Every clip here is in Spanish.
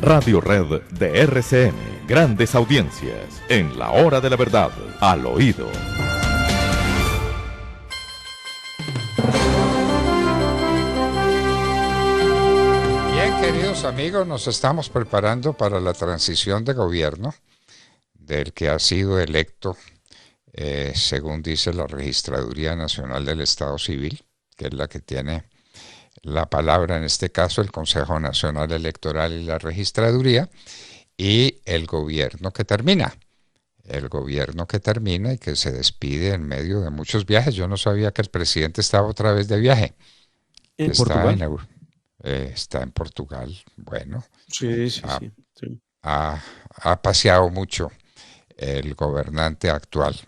Radio Red de RCN. Grandes audiencias en la hora de la verdad, al oído. Bien, queridos amigos, nos estamos preparando para la transición de gobierno del que ha sido electo, según dice la Registraduría Nacional del Estado Civil, que es la que tiene la palabra en este caso, el Consejo Nacional Electoral y la Registraduría, y el gobierno que termina. El gobierno que termina y que se despide en medio de muchos viajes. Yo no sabía que el presidente estaba otra vez de viaje. ¿En Portugal? Está en Portugal. Bueno, Sí. ha paseado mucho el gobernante actual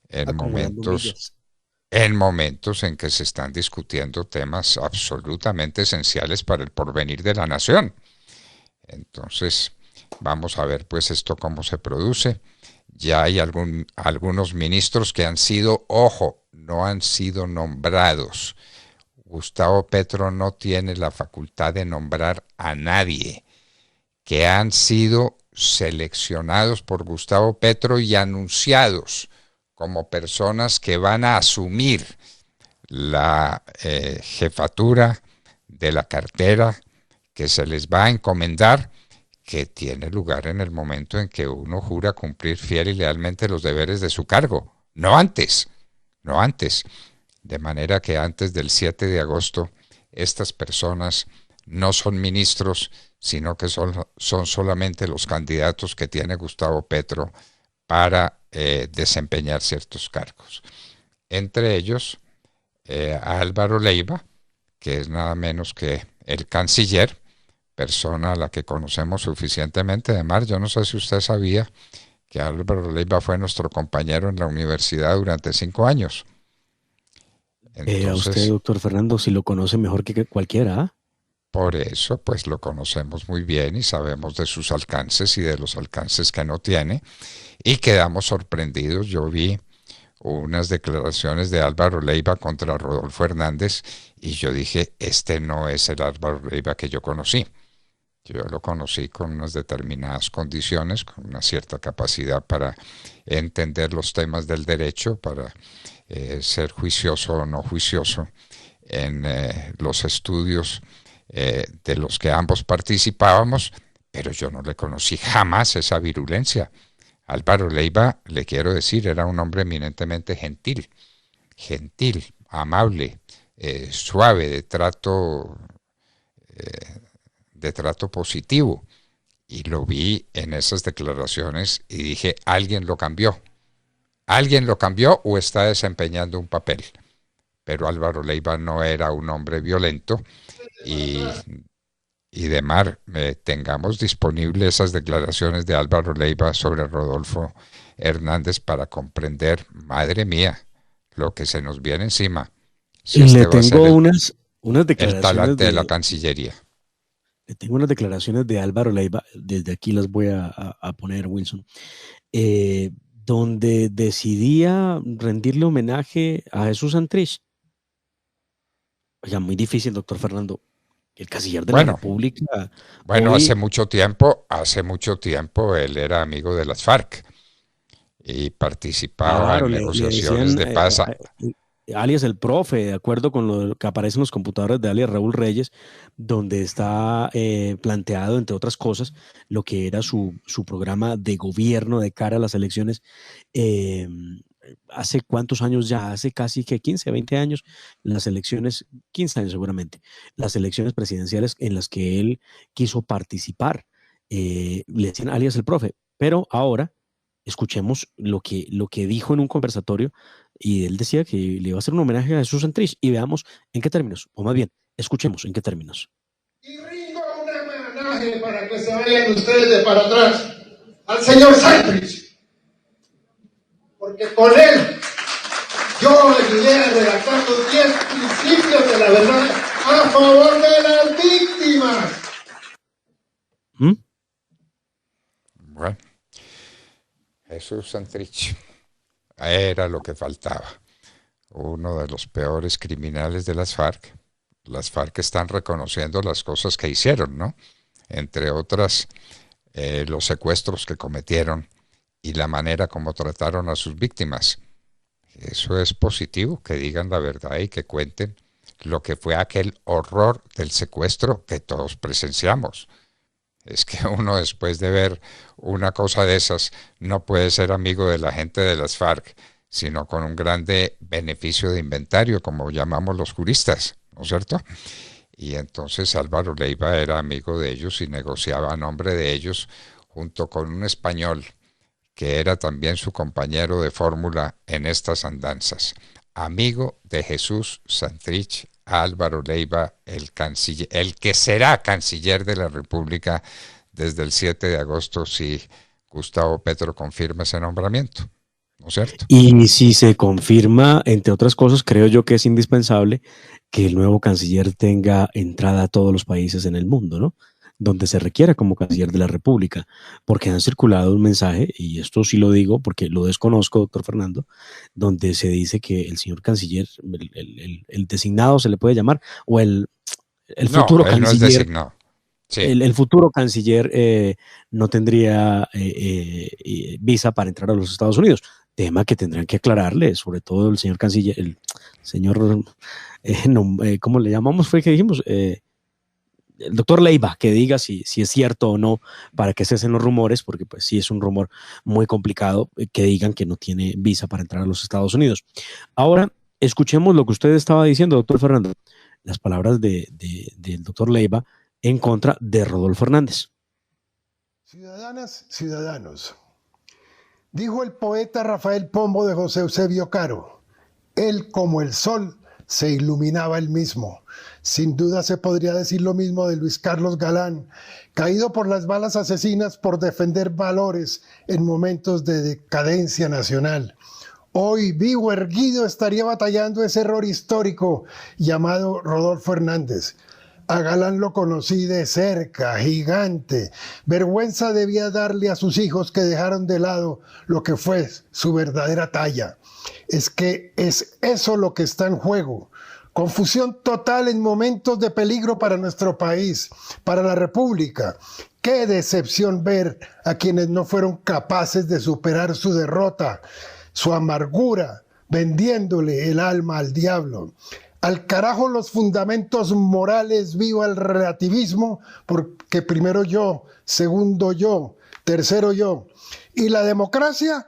en momentos en que se están discutiendo temas absolutamente esenciales para el porvenir de la nación. Entonces, vamos a ver pues esto cómo se produce. Ya hay algunos ministros que han sido, ojo, no han sido nombrados. Gustavo Petro no tiene la facultad de nombrar a nadie, que han sido seleccionados por Gustavo Petro y anunciados como personas que van a asumir la jefatura de la cartera que se les va a encomendar, que tiene lugar en el momento en que uno jura cumplir fiel y lealmente los deberes de su cargo, no antes. De manera que antes del 7 de agosto estas personas no son ministros, sino que son solamente los candidatos que tiene Gustavo Petro para desempeñar ciertos cargos. Entre ellos, Álvaro Leiva, que es nada menos que el canciller, persona a la que conocemos suficientemente. Además, yo no sé si usted sabía que Álvaro Leiva fue nuestro compañero en la universidad durante 5 años. Entonces, a usted, doctor Fernando, si lo conoce mejor que cualquiera, ¿eh? Por eso, pues lo conocemos muy bien y sabemos de sus alcances y de los alcances que no tiene, y quedamos sorprendidos. Yo vi unas declaraciones de Álvaro Leiva contra Rodolfo Hernández y yo dije, este no es el Álvaro Leiva que yo conocí. Yo lo conocí con unas determinadas condiciones, con una cierta capacidad para entender los temas del derecho, para ser juicioso o no juicioso en los estudios de los que ambos participábamos, pero yo no le conocí jamás esa virulencia. Álvaro Leiva, le quiero decir, era un hombre eminentemente gentil, amable, suave, de trato positivo, y lo vi en esas declaraciones y dije, alguien lo cambió o está desempeñando un papel. Pero Álvaro Leiva no era un hombre violento, y tengamos disponibles esas declaraciones de Álvaro Leiva sobre Rodolfo Hernández para comprender, madre mía, lo que se nos viene encima. Si le tengo unas declaraciones el talante de la Cancillería. Le tengo unas declaraciones de Álvaro Leiva, desde aquí las voy a poner, Wilson, donde decidía rendirle homenaje a Jesús Santrich. Oiga, muy difícil, doctor Fernando. El canciller de la República. Bueno, hace mucho tiempo él era amigo de las FARC y participaba en negociaciones de paz. Alias el profe, de acuerdo con lo que aparece en los computadores de alias Raúl Reyes, donde está planteado, entre otras cosas, lo que era su programa de gobierno de cara a las elecciones. ¿Hace cuántos años ya? Hace casi que 15, 20 años, las elecciones, 15 años seguramente, las elecciones presidenciales en las que él quiso participar. Le decían alias el profe, pero ahora escuchemos lo que dijo en un conversatorio, y él decía que le iba a hacer un homenaje a Jesús Santrich, y veamos en qué términos, o más bien, escuchemos en qué términos. Y rindo un homenaje para que se vayan ustedes de para atrás al señor Santrich, porque con él yo ayudé a redactar los 10 principios de la verdad a favor de las víctimas. Bueno, Jesús Santrich era lo que faltaba. Uno de los peores criminales de las FARC. Las FARC están reconociendo las cosas que hicieron, ¿no? entre otras, los secuestros que cometieron y la manera como trataron a sus víctimas. Eso es positivo, que digan la verdad y que cuenten lo que fue aquel horror del secuestro que todos presenciamos. Es que uno, después de ver una cosa de esas, no puede ser amigo de la gente de las FARC, sino con un grande beneficio de inventario, como llamamos los juristas, ¿no es cierto? Y entonces Álvaro Leiva era amigo de ellos y negociaba a nombre de ellos, junto con un español que era también su compañero de fórmula en estas andanzas. Amigo de Jesús Santrich, Álvaro Leiva, el canciller, el que será canciller de la República desde el 7 de agosto, si Gustavo Petro confirma ese nombramiento, ¿no es cierto? Y si se confirma, entre otras cosas, creo yo que es indispensable que el nuevo canciller tenga entrada a todos los países en el mundo, ¿no? Donde se requiera como canciller de la República, porque han circulado un mensaje, y esto sí lo digo porque lo desconozco, doctor Fernando, donde se dice que el señor canciller, el designado se le puede llamar, o el futuro él canciller. No es designado. Sí. El futuro canciller no tendría visa para entrar a los Estados Unidos, tema que tendrán que aclararle, sobre todo el señor canciller, el señor, ¿cómo le llamamos? Fue que dijimos, el doctor Leiva, que diga si es cierto o no, para que cesen los rumores, porque pues sí es un rumor muy complicado, que digan que no tiene visa para entrar a los Estados Unidos. Ahora, escuchemos lo que usted estaba diciendo, doctor Fernando, las palabras del doctor Leiva en contra de Rodolfo Hernández. Ciudadanas, ciudadanos, dijo el poeta Rafael Pombo de José Eusebio Caro, él como el sol se iluminaba él mismo. Sin duda se podría decir lo mismo de Luis Carlos Galán, caído por las balas asesinas por defender valores en momentos de decadencia nacional. Hoy, vivo, erguido, estaría batallando ese error histórico llamado Rodolfo Hernández. A Galán lo conocí de cerca, gigante. Vergüenza debía darle a sus hijos que dejaron de lado lo que fue su verdadera talla. Es que es eso lo que está en juego. Confusión total en momentos de peligro para nuestro país, para la República. Qué decepción ver a quienes no fueron capaces de superar su derrota, su amargura, vendiéndole el alma al diablo. Al carajo los fundamentos morales, viva el relativismo, porque primero yo, segundo yo, tercero yo. Y la democracia,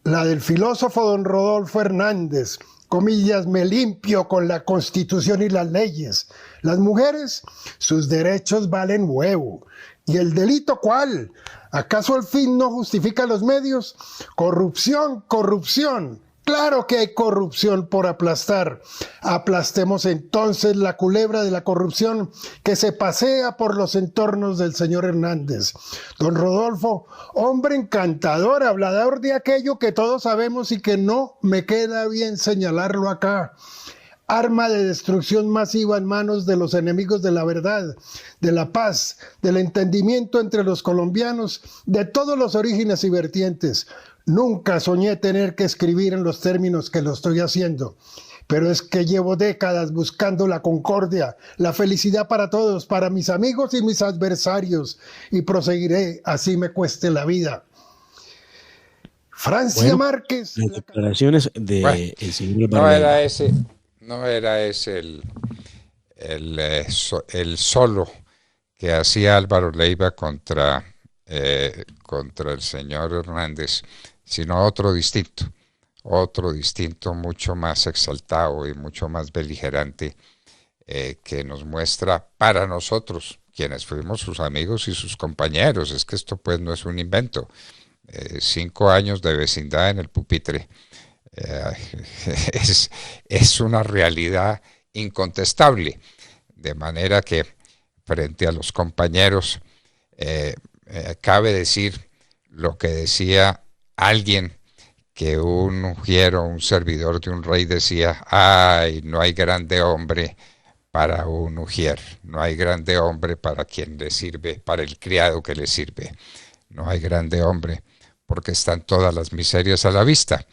la del filósofo don Rodolfo Hernández, comillas, me limpio con la Constitución y las leyes. Las mujeres, sus derechos valen huevo. ¿Y el delito cuál? ¿Acaso el fin no justifica los medios? Corrupción, corrupción. Claro que hay corrupción por aplastar. Aplastemos entonces la culebra de la corrupción que se pasea por los entornos del señor Hernández. Don Rodolfo, hombre encantador, hablador de aquello que todos sabemos y que no me queda bien señalarlo acá. Arma de destrucción masiva en manos de los enemigos de la verdad, de la paz, del entendimiento entre los colombianos, de todos los orígenes y vertientes. Nunca soñé tener que escribir en los términos que lo estoy haciendo, pero es que llevo décadas buscando la concordia, la felicidad para todos, para mis amigos y mis adversarios, y proseguiré así me cueste la vida. Francia Márquez. Las declaraciones de el señor no era ese el solo que hacía Álvaro Leiva contra el señor Hernández, sino otro distinto mucho más exaltado y mucho más beligerante, que nos muestra para nosotros, quienes fuimos sus amigos y sus compañeros, es que esto pues no es un invento, 5 años de vecindad en el pupitre, es una realidad incontestable, de manera que frente a los compañeros cabe decir lo que decía alguien, que un ujiero, un servidor de un rey decía: ay, no hay grande hombre para un ujier, no hay grande hombre para quien le sirve, para el criado que le sirve, no hay grande hombre porque están todas las miserias a la vista.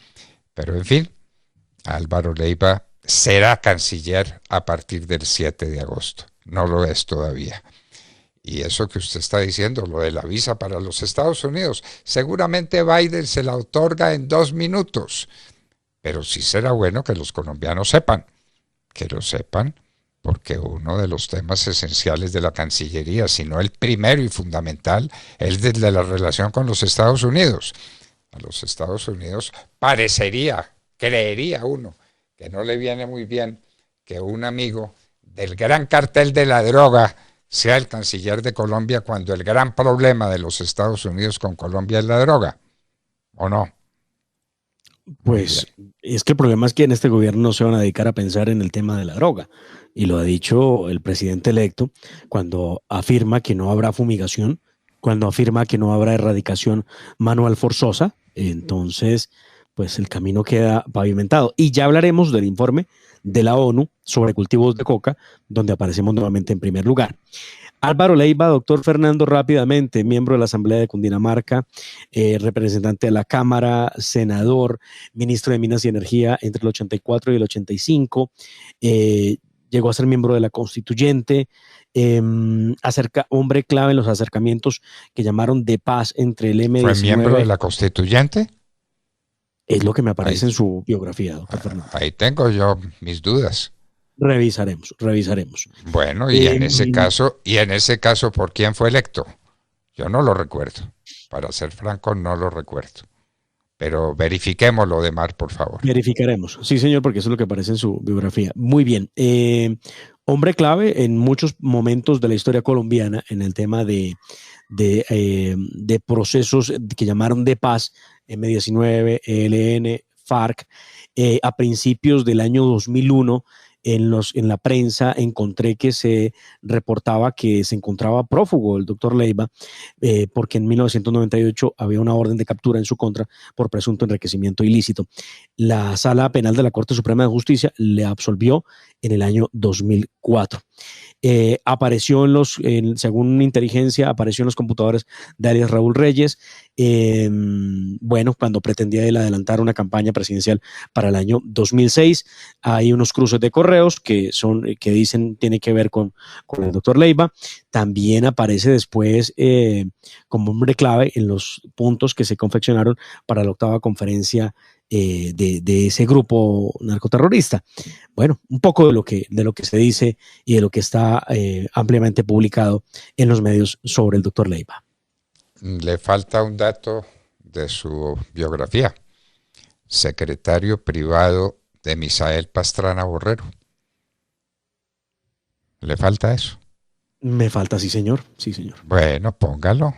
Pero en fin, Álvaro Leiva será canciller a partir del 7 de agosto, no lo es todavía. Y eso que usted está diciendo, lo de la visa para los Estados Unidos, seguramente Biden se la otorga en 2 minutos. Pero sí será bueno que los colombianos sepan, que lo sepan, porque uno de los temas esenciales de la Cancillería, si no el primero y fundamental, es el de la relación con los Estados Unidos. A los Estados Unidos creería uno, que no le viene muy bien que un amigo del gran cartel de la droga sea el canciller de Colombia cuando el gran problema de los Estados Unidos con Colombia es la droga, ¿o no? Pues es que el problema es que en este gobierno no se van a dedicar a pensar en el tema de la droga. Y lo ha dicho el presidente electo cuando afirma que no habrá fumigación, cuando afirma que no habrá erradicación manual forzosa. Entonces, pues el camino queda pavimentado. Y ya hablaremos del informe de la ONU sobre cultivos de coca, donde aparecemos nuevamente en primer lugar. Álvaro Leiva, doctor Fernando, rápidamente, miembro de la Asamblea de Cundinamarca, representante de la Cámara, senador, ministro de Minas y Energía entre el 84 y el 85, llegó a ser miembro de la Constituyente, hombre clave en los acercamientos que llamaron de paz entre el M19. ¿Fue miembro de la Constituyente? Es lo que me aparece en su biografía, doctor Fernando. Ahí tengo yo mis dudas. Revisaremos. Bueno, y en ese caso, ¿por quién fue electo? Yo no lo recuerdo. Para ser franco, no lo recuerdo. Pero verifiquemos lo demás, por favor. Verificaremos. Sí, señor, porque eso es lo que aparece en su biografía. Muy bien. Hombre clave en muchos momentos de la historia colombiana en el tema de procesos que llamaron de paz, M19, ELN, FARC. A principios del año 2001, en la prensa encontré que se reportaba que se encontraba prófugo el doctor Leiva, porque en 1998 había una orden de captura en su contra por presunto enriquecimiento ilícito. La Sala Penal de la Corte Suprema de Justicia le absolvió en el año 2004. Apareció según inteligencia, apareció en los computadores de alias Raúl Reyes, cuando pretendía él adelantar una campaña presidencial para el año 2006. Hay unos cruces de correos que dicen tiene que ver con el doctor Leiva. También aparece después como hombre clave en los puntos que se confeccionaron para la 8ª conferencia de ese grupo narcoterrorista. Bueno, un poco de lo que se dice y de lo que está ampliamente publicado en los medios sobre el doctor Leiva. Le falta un dato de su biografía. Secretario privado de Misael Pastrana Borrero. ¿Le falta eso? Me falta, sí, señor. Sí, señor. Bueno, póngalo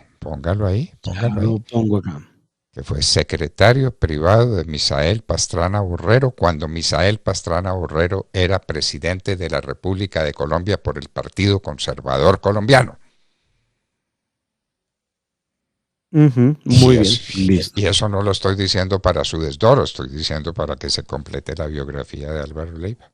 ahí. Lo pongo acá. Que fue secretario privado de Misael Pastrana Borrero cuando Misael Pastrana Borrero era presidente de la República de Colombia por el Partido Conservador Colombiano. Muy bien, listo. Y eso no lo estoy diciendo para su desdoro, estoy diciendo para que se complete la biografía de Álvaro Leiva.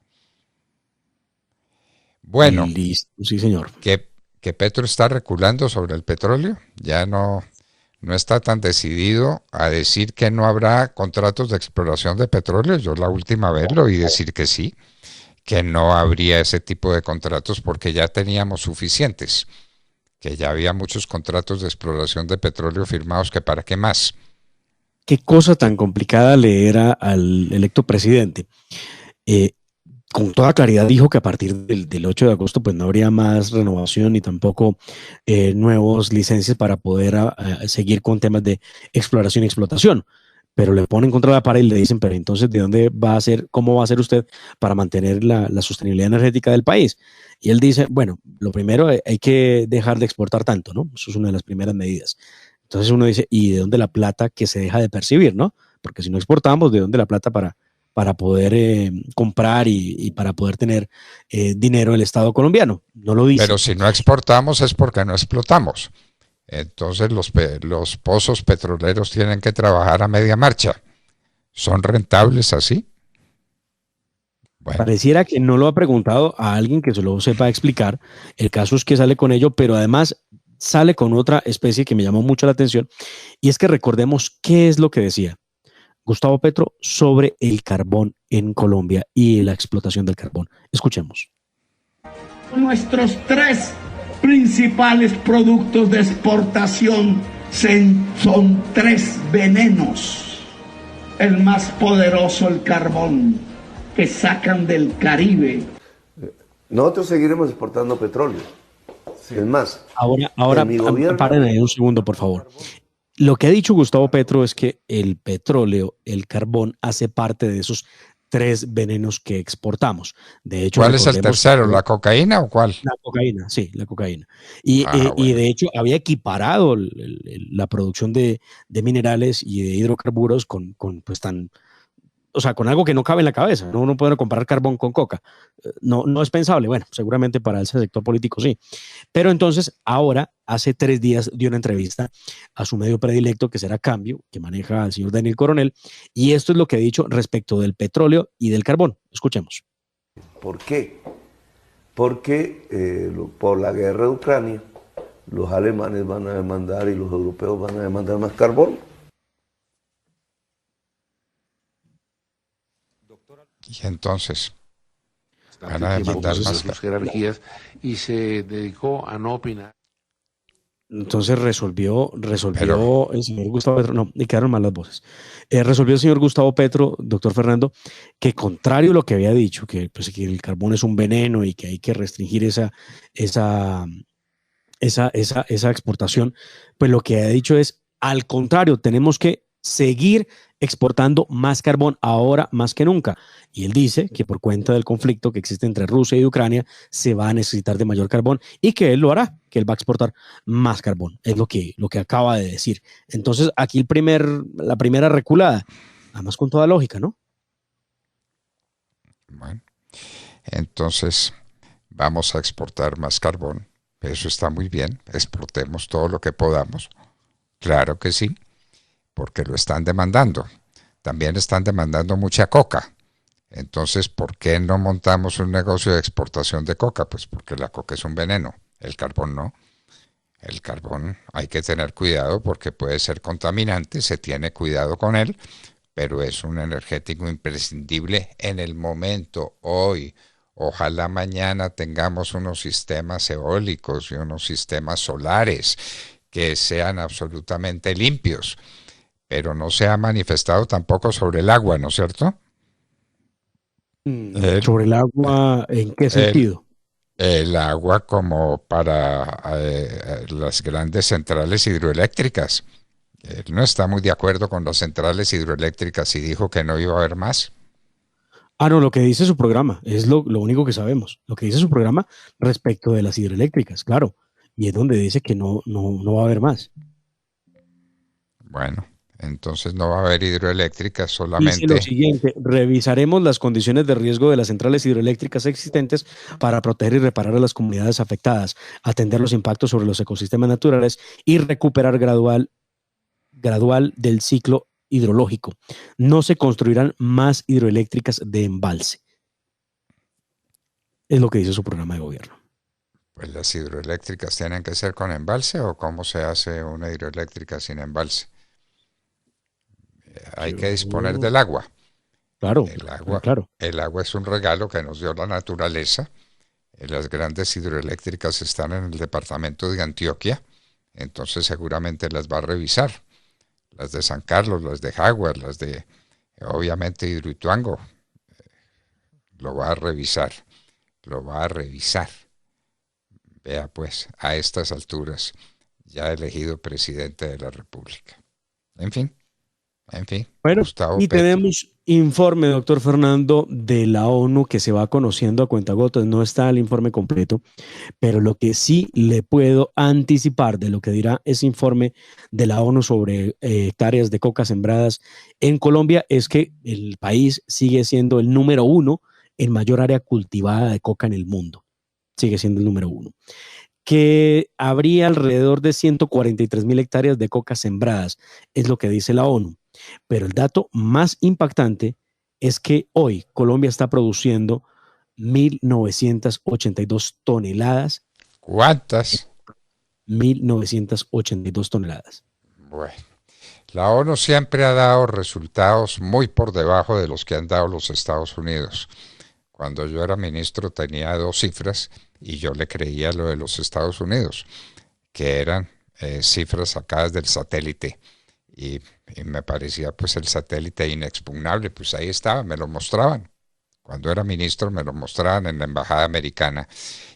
Bueno, listo, sí, señor. Que Petro está reculando sobre el petróleo, ya no está tan decidido a decir que no habrá contratos de exploración de petróleo. Yo la última vez lo oí decir que sí, que no habría ese tipo de contratos porque ya teníamos suficientes, que ya había muchos contratos de exploración de petróleo firmados, que para qué más. Qué cosa tan complicada leer al electo presidente. Con toda claridad dijo que a partir del 8 de agosto pues no habría más renovación ni tampoco nuevos licencias para poder seguir con temas de exploración y explotación. Pero le ponen contra la pared y le dicen, pero entonces, ¿de dónde va a ser, cómo va a hacer usted para mantener la sostenibilidad energética del país? Y él dice, bueno, lo primero hay que dejar de exportar tanto, ¿no? Eso es una de las primeras medidas. Entonces uno dice, ¿y de dónde la plata que se deja de percibir, no? Porque si no exportamos, ¿de dónde la plata para poder comprar y para poder tener dinero el Estado colombiano? No lo dice. Pero si no exportamos es porque no explotamos. Entonces los pozos petroleros tienen que trabajar a media marcha. ¿Son rentables así? Bueno. Pareciera que no lo ha preguntado a alguien que se lo sepa explicar. El caso es que sale con ello, pero además sale con otra especie que me llamó mucho la atención, y es que recordemos qué es lo que decía Gustavo Petro sobre el carbón en Colombia y la explotación del carbón. Escuchemos. Nuestros 3 principales productos de exportación son 3 venenos. El más poderoso, el carbón, que sacan del Caribe. Nosotros seguiremos exportando petróleo. Es más, ahora paren ahí un segundo, por favor. Lo que ha dicho Gustavo Petro es que el petróleo, el carbón, hace parte de esos 3 venenos que exportamos. De hecho, ¿cuál es el tercero? ¿La cocaína o cuál? La cocaína, sí, la cocaína. Y de hecho había equiparado la producción de minerales y de hidrocarburos con pues con algo que no cabe en la cabeza. No uno puede comparar carbón con coca. No es pensable. Bueno, seguramente para ese sector político sí. Pero entonces ahora, hace 3 días, dio una entrevista a su medio predilecto, que será Cambio, que maneja al señor Daniel Coronel, y esto es lo que ha dicho respecto del petróleo y del carbón. Escuchemos. ¿Por qué? Porque por la guerra de Ucrania, los alemanes van a demandar y los europeos van a demandar más carbón. Y entonces van a demandar más jerarquías y se dedicó a no opinar. Entonces resolvió el señor Gustavo Petro, no, y quedaron mal las voces. Resolvió el señor Gustavo Petro, doctor Fernando, que contrario a lo que había dicho, que el carbón es un veneno y que hay que restringir esa exportación, pues lo que ha dicho es, al contrario, tenemos que seguir exportando más carbón ahora más que nunca. Y él dice que por cuenta del conflicto que existe entre Rusia y Ucrania se va a necesitar de mayor carbón y que él lo hará, que él va a exportar más carbón. Es lo que acaba de decir. Entonces aquí la primera reculada, además con toda lógica, ¿no? Bueno, entonces vamos a exportar más carbón. Eso está muy bien. Exportemos todo lo que podamos. Claro que sí, porque lo están demandando. También están demandando mucha coca. Entonces, ¿por qué no montamos un negocio de exportación de coca? Pues porque la coca es un veneno, el carbón no. El carbón hay que tener cuidado porque puede ser contaminante, se tiene cuidado con él, pero es un energético imprescindible en el momento, hoy. Ojalá mañana tengamos unos sistemas eólicos y unos sistemas solares que sean absolutamente limpios. Pero no se ha manifestado tampoco sobre el agua, ¿no es cierto? ¿Sobre el agua en qué sentido? El agua como para las grandes centrales hidroeléctricas. Él no está muy de acuerdo con las centrales hidroeléctricas y dijo que no iba a haber más. No, lo que dice su programa, es lo único que sabemos. Lo que dice su programa respecto de las hidroeléctricas, claro. Y es donde dice que no va a haber más. Bueno, entonces no va a haber hidroeléctricas, solamente... Dice lo siguiente: revisaremos las condiciones de riesgo de las centrales hidroeléctricas existentes para proteger y reparar a las comunidades afectadas, atender los impactos sobre los ecosistemas naturales y recuperar gradual del ciclo hidrológico. No se construirán más hidroeléctricas de embalse. Es lo que dice su programa de gobierno. Pues las hidroeléctricas tienen que ser con embalse, ¿o cómo se hace una hidroeléctrica sin embalse? Hay que disponer del agua. Claro, claro. El agua es un regalo que nos dio la naturaleza. Las grandes hidroeléctricas están en el departamento de Antioquia, entonces seguramente las va a revisar. Las de San Carlos, las de Jaguar, las de, obviamente, Hidroituango. Lo va a revisar. Vea pues, a estas alturas, ya elegido presidente de la República. En fin. Bueno, Gustavo y Petro. tenemos informe, doctor Fernando, de la ONU que se va conociendo a cuentagotas. No está el informe completo, pero lo que sí le puedo anticipar de lo que dirá ese informe de la ONU sobre hectáreas de coca sembradas en Colombia es que el país sigue siendo el número 1 en mayor área cultivada de coca en el mundo. Sigue siendo el número 1. Que habría alrededor de 143,000 hectáreas de coca sembradas, es lo que dice la ONU. Pero el dato más impactante es que hoy Colombia está produciendo 1.982 toneladas. ¿Cuántas? 1.982 toneladas. Bueno, la ONU siempre ha dado resultados muy por debajo de los que han dado los Estados Unidos. Cuando yo era ministro tenía 2 cifras y yo le creía lo de los Estados Unidos, que eran cifras sacadas del satélite. Y me parecía pues el satélite inexpugnable, pues ahí estaba, me lo mostraban. Cuando era ministro me lo mostraban en la embajada americana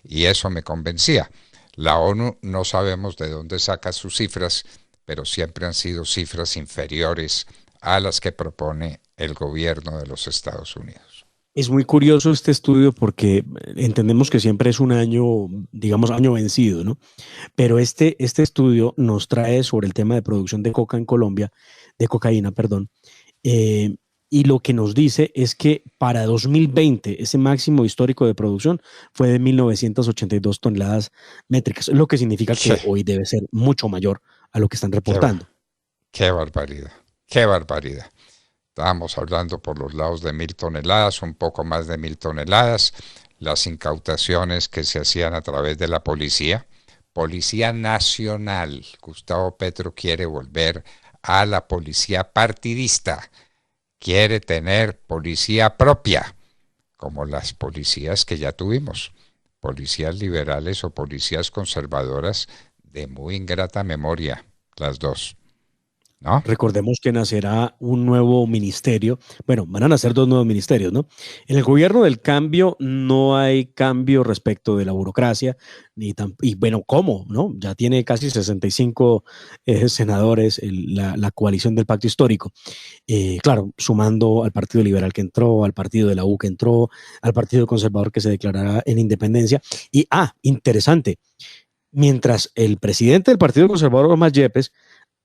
y eso me convencía. La ONU no sabemos de dónde saca sus cifras, pero siempre han sido cifras inferiores a las que propone el gobierno de los Estados Unidos. Es muy curioso este estudio porque entendemos que siempre es un año, digamos, año vencido, ¿no? Pero este estudio nos trae sobre el tema de producción de coca en Colombia, de cocaína, perdón, y lo que nos dice es que para 2020 ese máximo histórico de producción fue de 1.982 toneladas métricas, lo que significa que hoy debe ser mucho mayor a lo que están reportando. Qué barbaridad, qué barbaridad. Estábamos hablando por los lados de 1.000 toneladas, un poco más de 1.000 toneladas, las incautaciones que se hacían a través de la Policía Nacional. Gustavo Petro quiere volver a la policía partidista, quiere tener policía propia, como las policías que ya tuvimos, policías liberales o policías conservadoras de muy ingrata memoria, las dos. ¿No? Recordemos que nacerá un nuevo ministerio. Bueno, van a nacer dos nuevos ministerios, ¿no? En el gobierno del cambio no hay cambio respecto de la burocracia, y bueno, ¿cómo? ¿No? Ya tiene casi 65 senadores la coalición del pacto histórico. Claro, sumando al Partido Liberal que entró, al Partido de la U que entró, al Partido Conservador que se declarará en independencia. Y, interesante, mientras el presidente del Partido Conservador, Omar Yepes,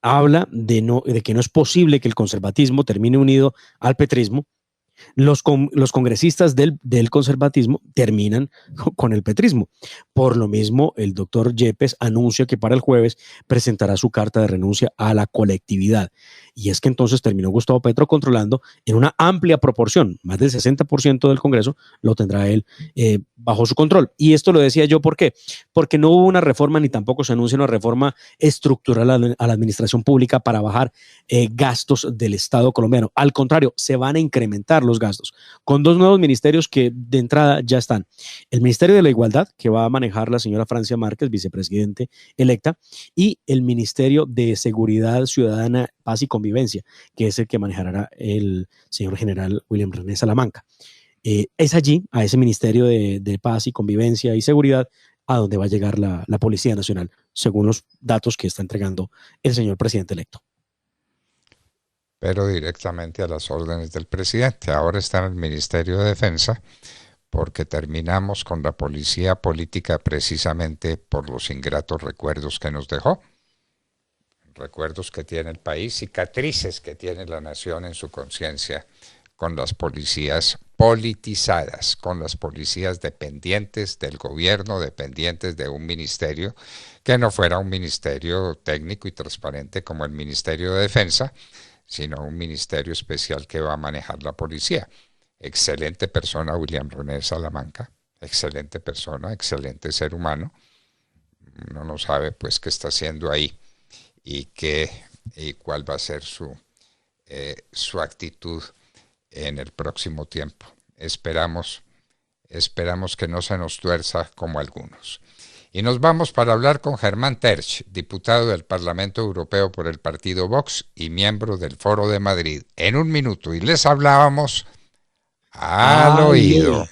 habla de que no es posible que el conservatismo termine unido al petrismo, los congresistas del conservatismo terminan con el petrismo. Por lo mismo, el doctor Yepes anuncia que para el jueves presentará su carta de renuncia a la colectividad. Y es que entonces terminó Gustavo Petro controlando en una amplia proporción, más del 60% del Congreso lo tendrá él bajo su control. Y esto lo decía yo, ¿por qué? Porque no hubo una reforma ni tampoco se anuncia una reforma estructural a la administración pública para bajar gastos del Estado colombiano. Al contrario, se van a incrementar los gastos, con dos nuevos ministerios que de entrada ya están. El Ministerio de la Igualdad, que va a manejar la señora Francia Márquez, vicepresidente electa, y el Ministerio de Seguridad Ciudadana, Paz y Convivencia, que es el que manejará el señor general William René Salamanca. Es allí, a ese Ministerio de Paz y Convivencia y Seguridad, a donde va a llegar la Policía Nacional, según los datos que está entregando el señor presidente electo. Pero directamente a las órdenes del presidente. Ahora está en el Ministerio de Defensa, porque terminamos con la policía política precisamente por los ingratos recuerdos que nos dejó. Recuerdos que tiene el país, cicatrices que tiene la nación en su conciencia, con las policías politizadas, con las policías dependientes del gobierno, dependientes de un ministerio, que no fuera un ministerio técnico y transparente como el Ministerio de Defensa, sino un ministerio especial que va a manejar la policía. Excelente persona William René Salamanca, excelente persona, excelente ser humano. Uno no sabe pues qué está haciendo ahí y cuál va a ser su actitud en el próximo tiempo. Esperamos que no se nos tuerza como algunos. Y nos vamos para hablar con Germán Terch, diputado del Parlamento Europeo por el partido Vox y miembro del Foro de Madrid. En un minuto, y les hablábamos al oído.